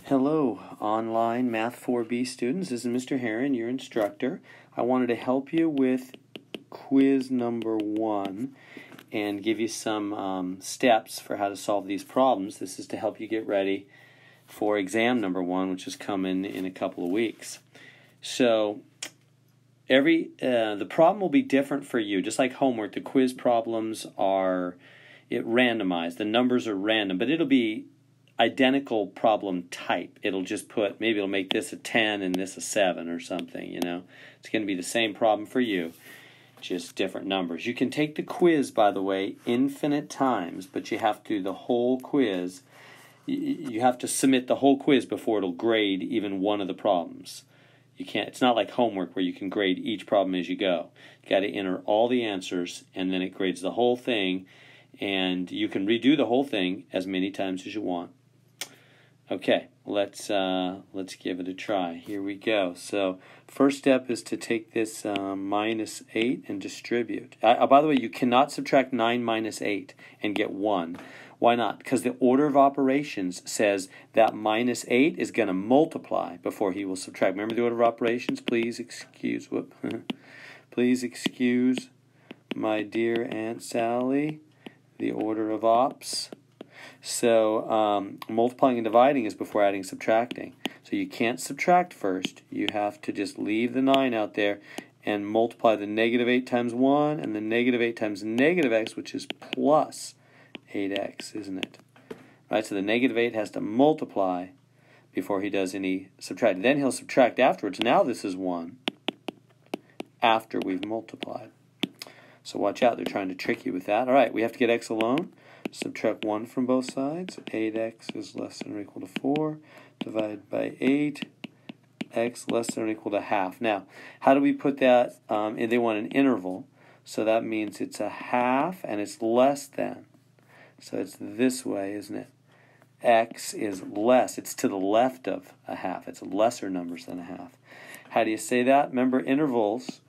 Hello, online Math 4B students. This is Mr. Heron, your instructor. I wanted to help you with quiz number 1 and give you some steps for how to solve these problems. This is to help you get ready for exam number 1, which is coming in a couple of weeks. So the problem will be different for you. Just like homework, the quiz problems are randomized. The numbers are random, but it'll be identical problem type. It'll just put, maybe it'll make this a 10 and this a 7 or something, you know. It's going to be the same problem for you, just different numbers. You can take the quiz, by the way, infinite times, but you have to do the whole quiz. You have to submit the whole quiz before it'll grade even one of the problems. You can't. It's not like homework where you can grade each problem as you go. You got to enter all the answers, and then it grades the whole thing, and you can redo the whole thing as many times as you want. Okay, let's give it a try. Here we go. So first step is to take this minus 8 and distribute. By the way, you cannot subtract 9 minus 8 and get 1. Why not? Because the order of operations says that minus 8 is going to multiply before he will subtract. Remember the order of operations? Please excuse my dear Aunt Sally. The order of ops. So multiplying and dividing is before adding and subtracting. So you can't subtract first. You have to just leave the 9 out there and multiply the negative 8 times 1 and the negative 8 times negative x, which is plus 8x, isn't it? Right, so the negative 8 has to multiply before he does any subtract. Then he'll subtract afterwards. Now this is 1 after we've multiplied. So watch out, they're trying to trick you with that. All right, we have to get x alone. Subtract 1 from both sides. 8x is less than or equal to 4. Divide by 8. X less than or equal to half. Now, how do we put that? They want an interval. So that means it's a half and it's less than. So it's this way, isn't it? X is less. It's to the left of a half. It's lesser numbers than a half. How do you say that? Remember, intervals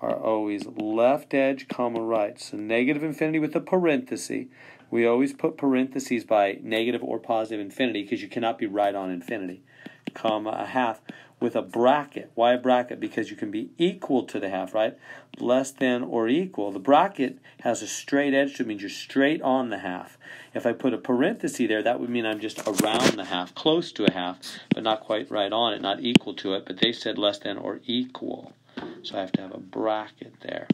are always left edge, comma, right. So negative infinity with a parenthesis. We always put parentheses by negative or positive infinity because you cannot be right on infinity. Comma, a half with a bracket. Why a bracket? Because you can be equal to the half, right? Less than or equal. The bracket has a straight edge, so it means you're straight on the half. If I put a parenthesis there, that would mean I'm just around the half, close to a half, but not quite right on it, not equal to it. But they said less than or equal. So I have to have a bracket there.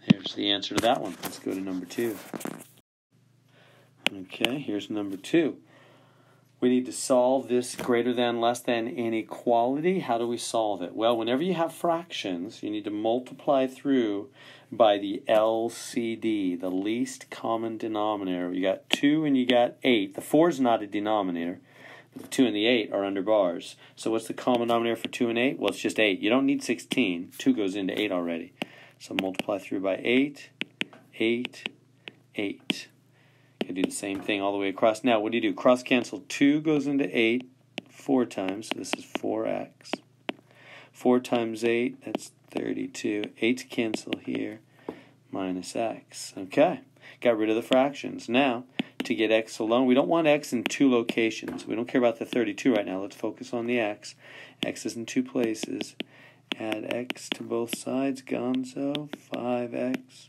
Here's the answer to that one. Let's go to number 2. Okay, here's number 2. We need to solve this greater than, less than inequality. How do we solve it? Well, whenever you have fractions, you need to multiply through by the LCD, the least common denominator. You got 2 and you got 8. The 4 is not a denominator. The 2 and the 8 are under bars. So what's the common denominator for 2 and 8? Well, it's just 8. You don't need 16. 2 goes into 8 already. So multiply through by 8, 8, 8. You do the same thing all the way across. Now, what do? Cross cancel. 2 goes into 8 4 times. So this is 4x. 4 times 8, that's 32. 8 to cancel here, minus x. Okay, got rid of the fractions. Now, to get x alone, we don't want x in 2 locations. We don't care about the 32 right now. Let's focus on the x. X is in 2 places. Add x to both sides. Gonzo. 5x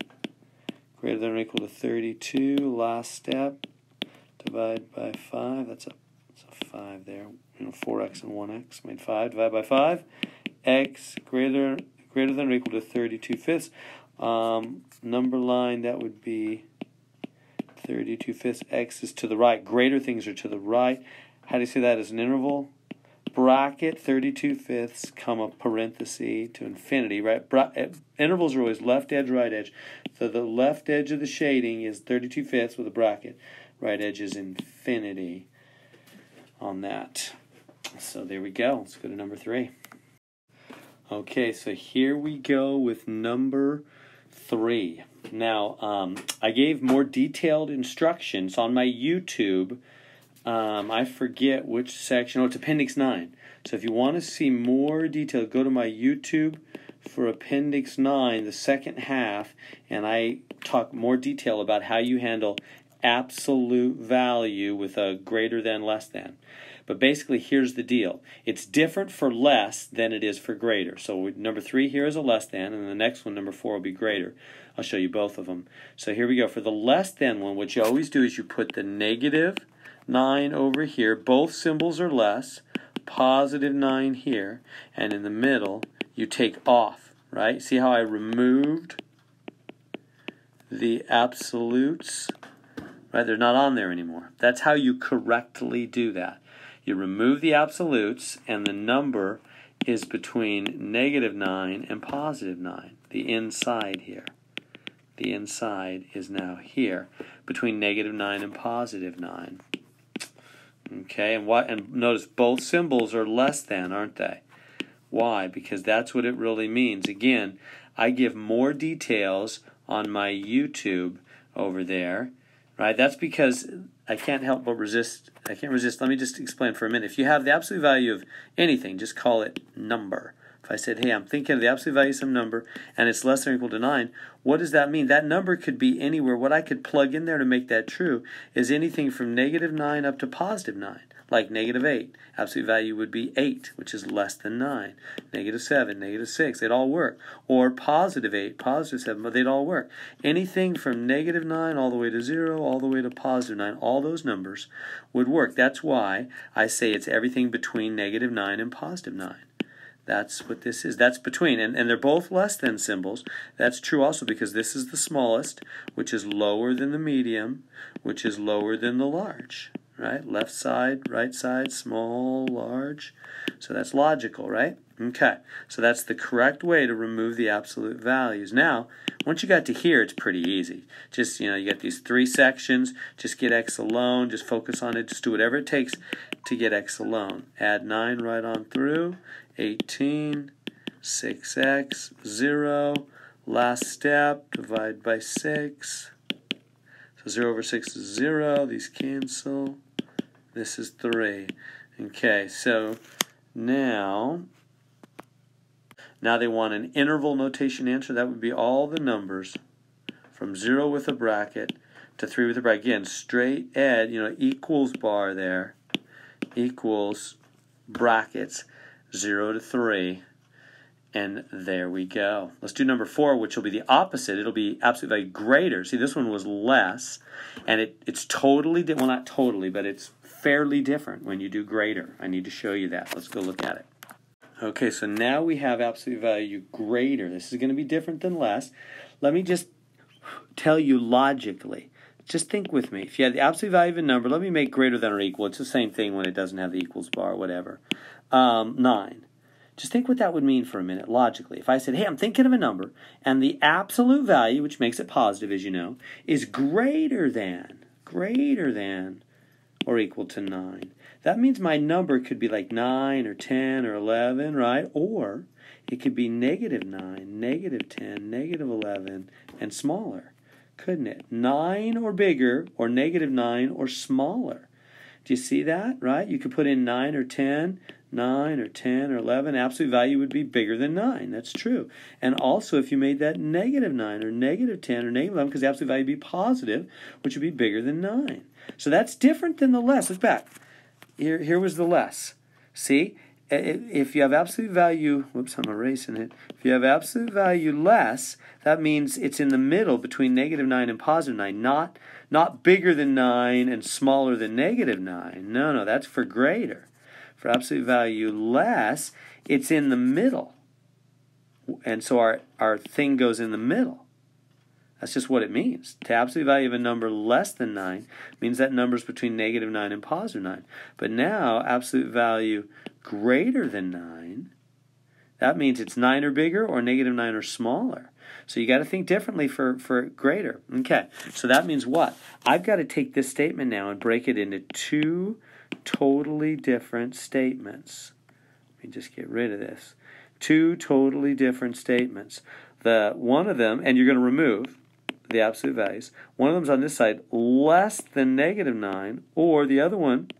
greater than or equal to 32. Last step. Divide by 5. That's a 5 there. 4x and 1x made 5. Divide by 5. X greater than or equal to 32 fifths. Number line, that would be 32 fifths. X is to the right. Greater things are to the right. How do you say that as an interval? Bracket 32 fifths, comma, parenthesis to infinity, right? Intervals are always left edge, right edge. So the left edge of the shading is 32 fifths with a bracket. Right edge is infinity on that. So there we go. Let's go to number 3. Okay, so here we go with number 3. Now, I gave more detailed instructions on my YouTube. I forget which section. Oh, it's Appendix 9. So if you want to see more detail, go to my YouTube for Appendix 9, the second half, and I talk more detail about how you handle absolute value with a greater than, less than. But basically, here's the deal. It's different for less than it is for greater. So number 3 here is a less than, and the next one, number 4, will be greater. I'll show you both of them. So here we go. For the less than one, what you always do is you put the negative 9 over here. Both symbols are less. Positive 9 here. And in the middle, you take off, right? See how I removed the absolutes? Right? They're not on there anymore. That's how you correctly do that. You remove the absolutes, and the number is between negative 9 and positive 9. The inside here. The inside is now here, between negative 9 and positive 9. Okay, and notice both symbols are less than, aren't they? Why? Because that's what it really means. Again, I give more details on my YouTube over there. Right? That's because I can't help but resist. I can't resist. Let me just explain for a minute. If you have the absolute value of anything, just call it number. If I said, hey, I'm thinking of the absolute value of some number, and it's less than or equal to 9, what does that mean? That number could be anywhere. What I could plug in there to make that true is anything from negative 9 up to positive 9, like negative 8. Absolute value would be 8, which is less than 9. Negative 7, negative 6, they'd all work. Or positive 8, positive 7, but they'd all work. Anything from negative 9 all the way to 0, all the way to positive 9, all those numbers would work. That's why I say it's everything between negative 9 and positive 9. That's what this is. That's between. And they're both less than symbols. That's true also because this is the smallest, which is lower than the medium, which is lower than the large. Right? Left side, right side, small, large. So that's logical, right? Okay. So that's the correct way to remove the absolute values. Now, once you got to here, it's pretty easy. Just, you got these 3 sections. Just get x alone. Just focus on it. Just do whatever it takes to get x alone. Add 9 right on through. 18, 6x, 0. Last step, divide by 6. So 0 over 6 is 0. These cancel. This is 3. Okay, so now they want an interval notation answer. That would be all the numbers from 0 with a bracket to 3 with a bracket. Again, straight ed, equals bar there, equals brackets, 0 to 3, and there we go. Let's do number 4, which will be the opposite. It'll be absolute value greater. See, this one was less, and it's totally, well, not totally, but it's fairly different when you do greater. I need to show you that. Let's go look at it. Okay, so now we have absolute value greater. This is going to be different than less. Let me just tell you logically. Just think with me. If you have the absolute value of a number, let me make greater than or equal. It's the same thing when it doesn't have the equals bar or whatever. 9. Just think what that would mean for a minute, logically. If I said, hey, I'm thinking of a number, and the absolute value, which makes it positive, as you know, is greater than, or equal to 9. That means my number could be like 9 or 10 or 11, right? Or it could be negative 9, negative 10, negative 11, and smaller, couldn't it? 9 or bigger, or negative 9 or smaller. Do you see that, right? You could put in 9 or 10, 9 or 10 or 11. Absolute value would be bigger than 9. That's true. And also, if you made that negative 9 or negative 10 or negative 11, because the absolute value would be positive, which would be bigger than 9. So that's different than the less. Look back. Here was the less. See? If you have absolute value, whoops, I'm erasing it. If you have absolute value less, that means it's in the middle between negative 9 and positive 9, not bigger than 9 and smaller than negative 9. No, that's for greater. For absolute value less, it's in the middle. And so our thing goes in the middle. That's just what it means. The absolute value of a number less than 9 means that number's between negative 9 and positive 9. But now, absolute value greater than 9, that means it's 9 or bigger or negative 9 or smaller. So you got to think differently for greater. Okay, so that means what? I've got to take this statement now and break it into 2 totally different statements. Let me just get rid of this. 2 totally different statements. One of them, and you're going to remove the absolute values. One of them's on this side, less than negative 9, or the other one,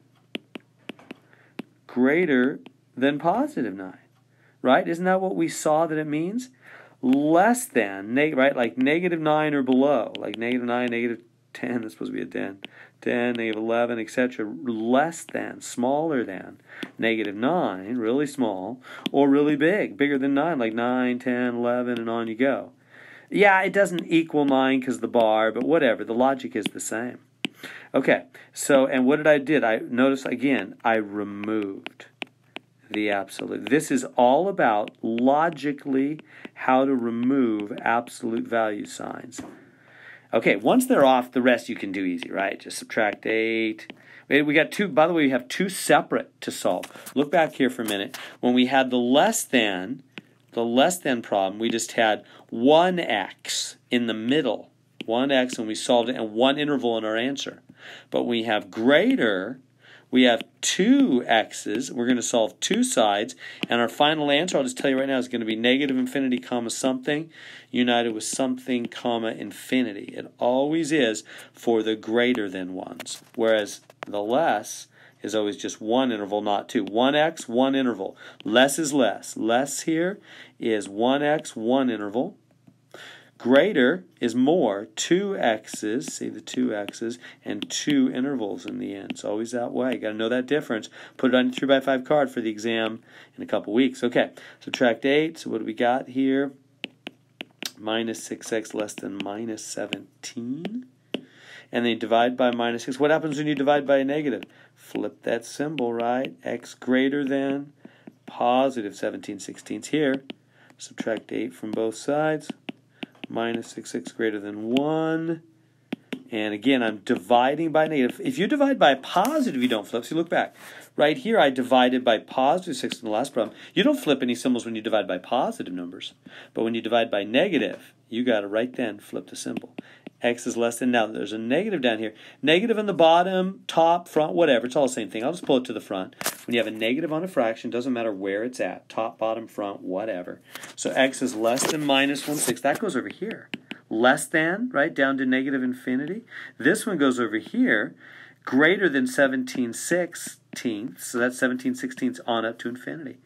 greater than positive 9. Right? Isn't that what we saw that it means? Less than, right? Like negative 9 or below. Like negative 9, negative 10, that's supposed to be a 10. 10, negative 11, etc. Less than, smaller than, negative 9, really small, or really big, bigger than 9, like 9, 10, 11, and on you go. Yeah, it doesn't equal 9 because of the bar, but whatever, the logic is the same. Okay, so, and what did? I notice, again, I removed the absolute. This is all about logically how to remove absolute value signs. Okay, once they're off, the rest you can do easy, right? Just subtract 8. We got two, by the way, we have two separate to solve. Look back here for a minute. When we had the less than problem, we just had one x in the middle, one x, and we solved it, and one interval in our answer. But when we have greater, we have two x's. We're going to solve two sides, and our final answer, I'll just tell you right now, is going to be negative infinity comma something united with something comma infinity. It always is for the greater than ones, whereas the less is always just one interval, not two. 1x, one interval. Less is less. Less here is 1x, one interval. Greater is more, two x's, see the two x's, and two intervals in the end. It's always that way. You got to know that difference. Put it on your 3x5 card for the exam in a couple weeks. Okay, subtract 8. So what do we got here? Minus 6x less than minus 17. And then divide by minus 6. What happens when you divide by a negative? Flip that symbol, right? X greater than positive 17/16 here. Subtract 8 from both sides. Minus 6x greater than 1. And again, I'm dividing by negative. If you divide by positive, you don't flip. So look back. Right here, I divided by positive 6 in the last problem. You don't flip any symbols when you divide by positive numbers. But when you divide by negative, you got to right then flip the symbol. X is less than, now there's a negative down here. Negative in the bottom, top, front, whatever. It's all the same thing. I'll just pull it to the front. When you have a negative on a fraction, doesn't matter where it's at. Top, bottom, front, whatever. So x is less than minus 1/6. That goes over here. Less than, right, down to negative infinity. This one goes over here. Greater than 17/16. So that's 17/16 on up to infinity.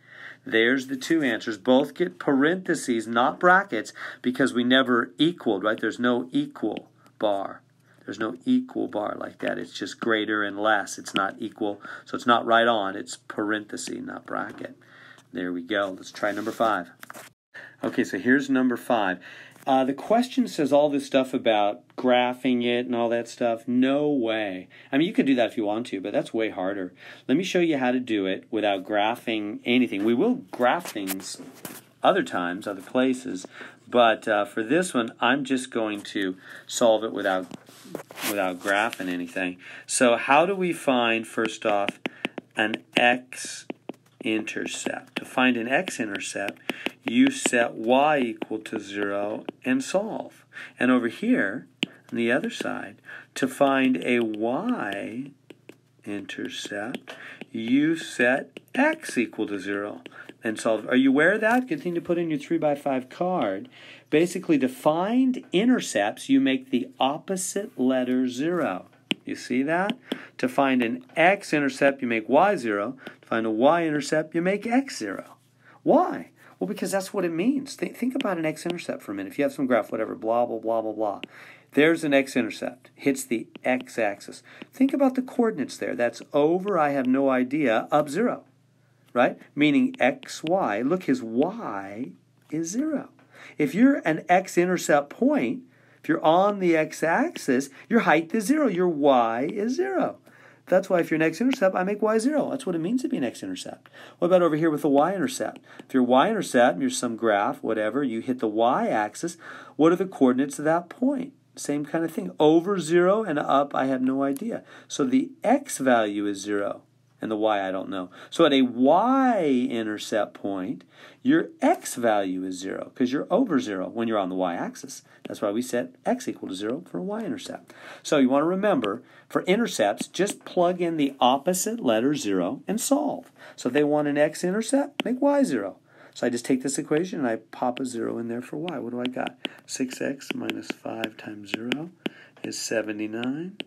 There's the two answers. Both get parentheses, not brackets, because we never equaled, right? There's no equal bar. There's no equal bar like that. It's just greater and less. It's not equal, so it's not right on. It's parenthesis, not bracket. There we go. Let's try number 5. Okay, so here's number 5. The question says all this stuff about graphing it and all that stuff. No way. I mean, you could do that if you want to, but that's way harder. Let me show you how to do it without graphing anything. We will graph things other times, other places, but for this one, I'm just going to solve it without graphing anything. So how do we find, first off, an X-intercept? To find an X-intercept, you set y equal to 0 and solve. And over here, on the other side, to find a y-intercept, you set x equal to 0 and solve. Are you aware of that? Good thing to put in your 3x5 card. Basically, to find intercepts, you make the opposite letter 0. You see that? To find an x-intercept, you make y0. To find a y-intercept, you make x0. Why? Well, because that's what it means. Think about an x-intercept for a minute. If you have some graph, whatever, blah, blah, blah, blah, blah. There's an x-intercept. Hits the x-axis. Think about the coordinates there. That's over, I have no idea, up 0. Right? Meaning x, y. Look, his y is 0. If you're an x-intercept point, if you're on the x-axis, your height is 0. Your y is 0. That's why if you're an x-intercept, I make y 0. That's what it means to be an x-intercept. What about over here with the y-intercept? If you're y-intercept, you're some graph, whatever, you hit the y-axis, what are the coordinates of that point? Same kind of thing. Over 0 and up, I have no idea. So the x value is 0, and the y I don't know. So at a y-intercept point, your x value is 0, because you're over 0 when you're on the y-axis. That's why we set x equal to 0 for a y-intercept. So you want to remember, for intercepts, just plug in the opposite letter 0 and solve. So if they want an x-intercept, make y 0. So I just take this equation and I pop a 0 in there for y. What do I got? 6x minus 5 times 0 is 79.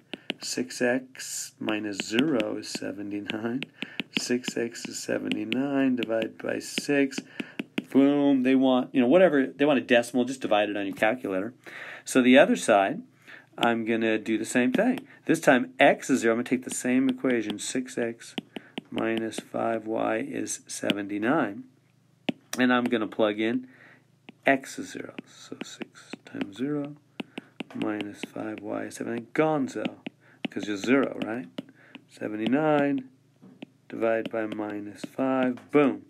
6x minus 0 is 79. 6x is 79 divided by 6. Boom. They want, whatever. They want a decimal. Just divide it on your calculator. So the other side, I'm going to do the same thing. This time x is 0. I'm going to take the same equation. 6x minus 5y is 79. And I'm going to plug in x is 0. So 6 times 0 minus 5y is 79. Gonzo. Because you're 0, right? 79 divided by minus 5. Boom.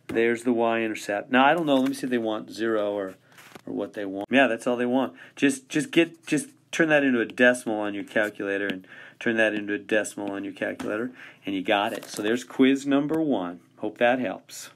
There's the y-intercept. Now, I don't know. Let me see if they want 0 or what they want. Yeah, that's all they want. Just turn that into a decimal on your calculator and turn that into a decimal on your calculator, and you got it. So there's quiz number 1. Hope that helps.